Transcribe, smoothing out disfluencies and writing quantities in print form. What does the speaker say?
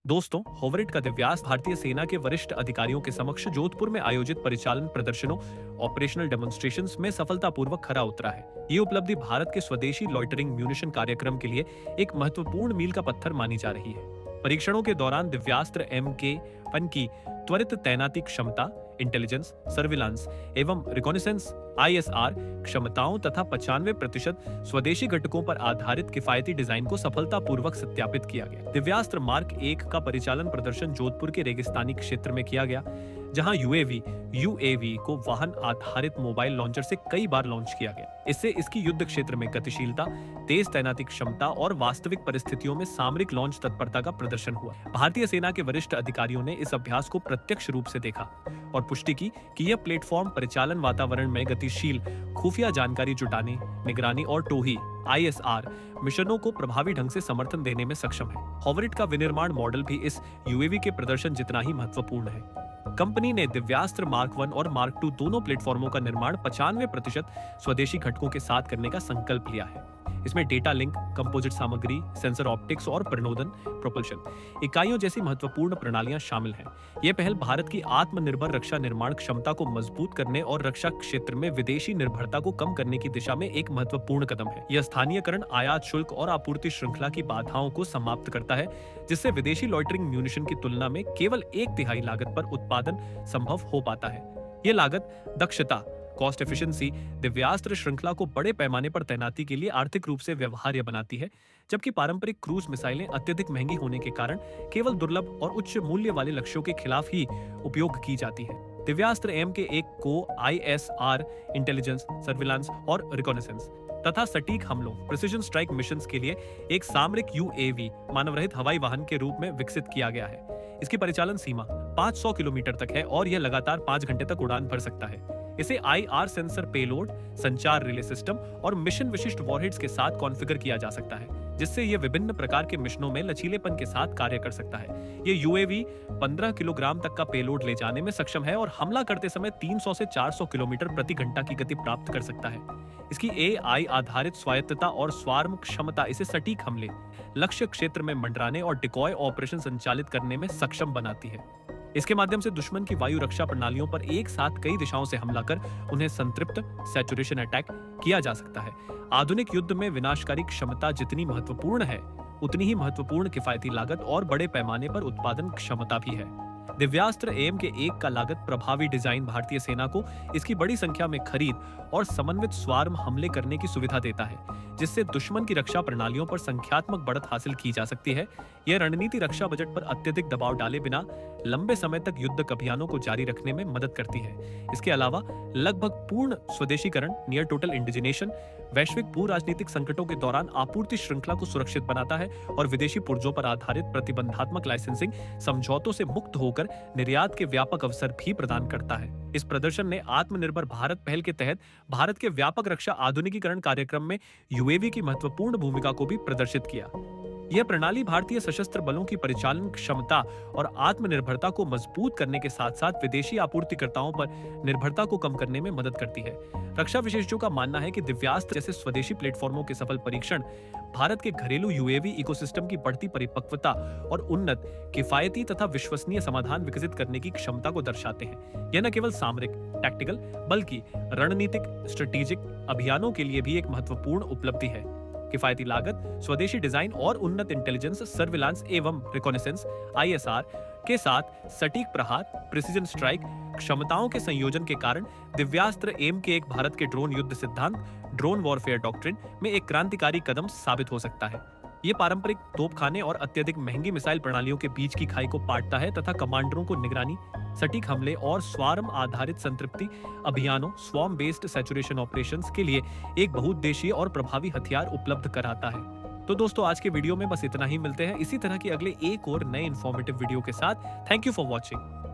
दोस्तों, होवरिट का दिव्यास्त्र भारतीय सेना के वरिष्ठ अधिकारियों के समक्ष जोधपुर में आयोजित परिचालन प्रदर्शनों ऑपरेशनल डेमोन्स्ट्रेशंस में सफलतापूर्वक खरा उतरा है। ये उपलब्धि भारत के स्वदेशी लॉइटरिंग म्यूनिशन कार्यक्रम के लिए एक महत्वपूर्ण मील का पत्थर मानी जा रही है। परीक्षणों के दौरान दिव्यास्त्र MK-1 की त्वरित तैनाती क्षमता, इंटेलिजेंस, सर्विलांस एवं रिकॉनिसेंस ISR क्षमताओं तथा 95% स्वदेशी घटकों पर आधारित किफायती डिजाइन को सफलतापूर्वक सत्यापित किया गया। दिव्यास्त्र मार्क 1 का परिचालन प्रदर्शन जोधपुर के रेगिस्तानी क्षेत्र में किया गया, जहां UAV को वाहन आधारित मोबाइल लॉन्चर से कई बार लॉन्च किया गया। इससे इसकी युद्ध क्षेत्र में गतिशीलता, तेज तैनाती क्षमता और वास्तविक परिस्थितियों में सामरिक लॉन्च तत्परता का प्रदर्शन हुआ। भारतीय सेना के वरिष्ठ अधिकारियों ने इस अभ्यास को प्रत्यक्ष रूप से देखा और पुष्टि की कि यह प्लेटफॉर्म परिचालन वातावरण में गतिशील, खुफिया जानकारी जुटाने, निगरानी और टोही ISR मिशनों को प्रभावी ढंग से समर्थन देने में सक्षम है। होवरिट का विनिर्माण मॉडल भी इस UAV के प्रदर्शन जितना ही महत्वपूर्ण है। कंपनी ने दिव्यास्त्र मार्क 1 और मार्क 2 दोनों प्लेटफॉर्मों का निर्माण 95% स्वदेशी घटकों के साथ करने का संकल्प लिया है। इसमें डेटा लिंक, कंपोजिट सामग्री, सेंसर ऑप्टिक्स और प्रणोदन प्रोपल्शन इकाइयों जैसी महत्वपूर्ण प्रणालियां शामिल हैं। यह पहल भारत की आत्मनिर्भर रक्षा निर्माण क्षमता को मजबूत करने और रक्षा क्षेत्र में विदेशी निर्भरता को कम करने की दिशा में एक महत्वपूर्ण कदम है। यह स्थानीयकरण, आयात शुल्क और आपूर्ति श्रृंखला की बाधाओं को समाप्त करता है, जिससे विदेशी लॉइटरिंग म्यूनिशन की तुलना में केवल 1/3 लागत पर उत्पादन संभव हो पाता है। यह लागत दक्षता, कॉस्ट एफिशिएंसी दिव्यास्त्र श्रृंखला को बड़े पैमाने पर तैनाती के लिए आर्थिक रूप से व्यवहार्य बनाती है, जबकि पारंपरिक क्रूज मिसाइलें अत्यधिक महंगी होने के कारण केवल दुर्लभ और उच्च मूल्य वाले लक्ष्यों के खिलाफ ही उपयोग की जाती है। दिव्यास्त्र MK-1 को ISR, इंटेलिजेंस, सर्विलांस और रिकॉनिसेंस तथा सटीक हमलों प्रिसिजन स्ट्राइक मिशंस के लिए एक सामरिक UAV मानवरहित हवाई वाहन के रूप में विकसित किया गया है। इसकी परिचालन सीमा 500 किलोमीटर तक है और यह लगातार 5 घंटे तक उड़ान भर सकता है। इसे IR सेंसर पेलोड, संचार रिले सिस्टम और मिशन विशिष्ट वॉरहेड्स के साथ कॉन्फ़िगर किया जा सकता है, जिससे यह विभिन्न प्रकार के मिशनों में लचीलेपन के साथ कार्य कर सकता है। यह UAV 15 किलोग्राम तक का पेलोड ले जाने में सक्षम है और हमला करते समय 300 से 400 किलोमीटर प्रति घंटा की गति प्राप्त कर सकता है। इसकी AI आधारित स्वायत्तता और स्वार्म क्षमता इसे सटीक हमले, लक्ष्य क्षेत्र में मंडराने और डिकॉय ऑपरेशन संचालित करने में सक्षम बनाती है। इसके माध्यम से दुश्मन की वायु रक्षा प्रणालियों पर एक साथ कई दिशाओं से हमला कर उन्हें संतृप्त सैचुरेशन अटैक किया जा सकता है। आधुनिक युद्ध में विनाशकारी क्षमता जितनी महत्वपूर्ण है, उतनी ही महत्वपूर्ण किफायती लागत और बड़े पैमाने पर उत्पादन क्षमता भी है। दिव्यास्त्र MK-1 का लागत प्रभावी डिजाइन भारतीय सेना को इसकी बड़ी संख्या में खरीद और समन्वित स्वार्म हमले करने की सुविधा देता है, जिससे दुश्मन की रक्षा प्रणालियों पर संख्यात्मक बढ़त हासिल की जा सकती है। यह रणनीति रक्षा बजट पर अत्यधिक दबाव डाले बिना लंबे समय तक युद्ध अभियानों को जारी रखने में मदद करती है। इसके अलावा लगभग पूर्ण स्वदेशीकरण, नियर टोटल इंडिजिनेशन, वैश्विक भू राजनीतिक संकटों के दौरान आपूर्ति श्रृंखला को सुरक्षित बनाता है और विदेशी पुर्जों पर आधारित प्रतिबंधात्मक लाइसेंसिंग समझौतों से मुक्त होकर निर्यात के व्यापक अवसर भी प्रदान करता है। इस प्रदर्शन ने आत्मनिर्भर भारत पहल के तहत भारत के व्यापक रक्षा आधुनिकीकरण कार्यक्रम में UAV की महत्वपूर्ण भूमिका को भी प्रदर्शित किया। यह प्रणाली भारतीय सशस्त्र बलों की परिचालन क्षमता और आत्मनिर्भरता को मजबूत करने के साथ साथ विदेशी आपूर्तिकर्ताओं पर निर्भरता को कम करने में मदद करती है। रक्षा विशेषज्ञों का मानना है कि दिव्यास्त्र जैसे स्वदेशी प्लेटफॉर्मों के सफल परीक्षण भारत के घरेलू UAV इकोसिस्टम की बढ़ती परिपक्वता और उन्नत, किफायती तथा विश्वसनीय समाधान विकसित करने की क्षमता को दर्शाते हैं। यह न केवल सामरिक, टैक्टिकल, बल्कि रणनीतिक, स्ट्रेटेजिक अभियानों के लिए भी एक महत्वपूर्ण उपलब्धि है। किफायती लागत, स्वदेशी डिजाइन और उन्नत इंटेलिजेंस, सर्विलांस एवं रिकॉनिसेंस ISR के साथ सटीक प्रहार, प्रिसिजन स्ट्राइक क्षमताओं के संयोजन के कारण दिव्यास्त्र MK-1 भारत के ड्रोन युद्ध सिद्धांत, ड्रोन वॉरफेयर डॉक्ट्रिन में एक क्रांतिकारी कदम साबित हो सकता है। ये पारंपरिक तोपखाने और अत्यधिक महंगी मिसाइल प्रणालियों के बीच की खाई को पाटता है तथा कमांडरों को निगरानी, सटीक हमले और स्वार्म आधारित संतृप्ति अभियानों, स्वॉर्म बेस्ड सैचुरेशन ऑपरेशंस के लिए एक बहुउद्देशीय और प्रभावी हथियार उपलब्ध कराता है। तो दोस्तों, आज के वीडियो में बस इतना ही। मिलते हैं इसी तरह की अगले एक और नए इन्फॉर्मेटिव वीडियो के साथ। Thank you for watching.